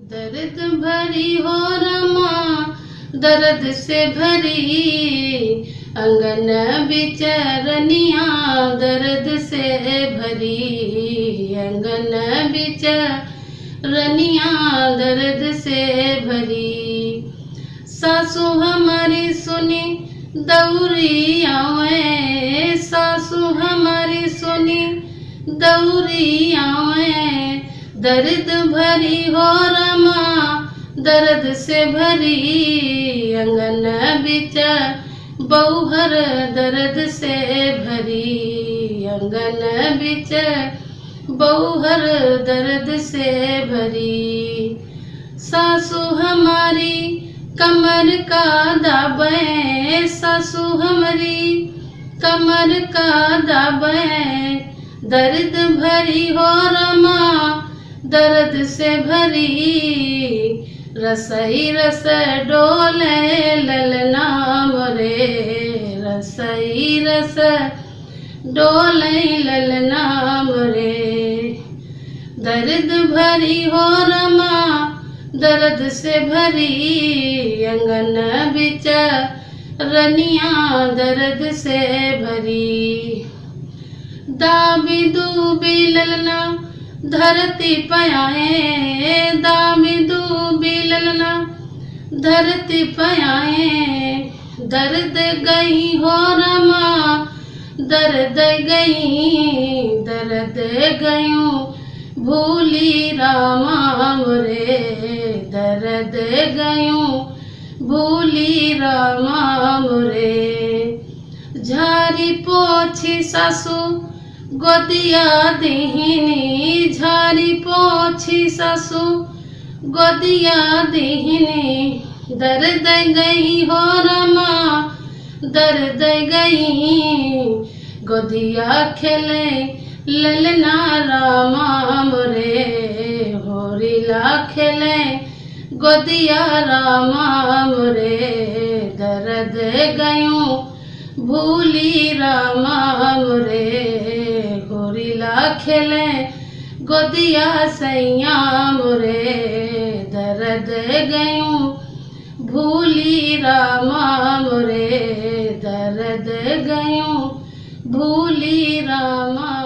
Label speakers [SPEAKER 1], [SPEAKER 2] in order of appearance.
[SPEAKER 1] दर्द भरी हो रमा दर्द से भरी, अंगन बिचरनिया दर्द से भरी, अंगन बिचरनिया दर्द से भरी। सासू हमारी सुनी दौरी आवे, सासू हमारी सुनी दौरी आवे, दर्द भरी हो रमा दर्द से भरी, अंगन बिच बौहर दर्द से भरी, अंगन बिच बौहर दर्द से भरी। सासू हमारी कमर का दाबे, सासू हमारी कमर का दाबे, दर्द भरी हो रमा दर्द से भरी, रसई रस डोले ललना मोरे, रसई रस डोले ललना मोरे। दर्द भरी हो रमा दर्द से भरी, अंगन बिच रनिया दर्द से भरी। दाबी दूबी ललना धरती पयाए, दाबी दूबी ललना धरती पयाए, दर्द गई हो रमा दर्द गई, दर्द गयूं भूली रामा मोरे, दर्द गयूं भूली रामा मोरे। झारी पोछी सासू गोदिया देहिनी, झारी पोछी सासू गोदिया देहिनी, दर्द गई हो रमा दर्द गई, गोदिया खेले ललना रामा मोरे, होरीला खेले गोदिया रामा मोरे, दर्द गयूं भूली रामा मोरे, होरीला खेले गोदिया सैया मोरे, दर्द गयूं भूली रामा मोरे, दर्द गयूं भूली रामा।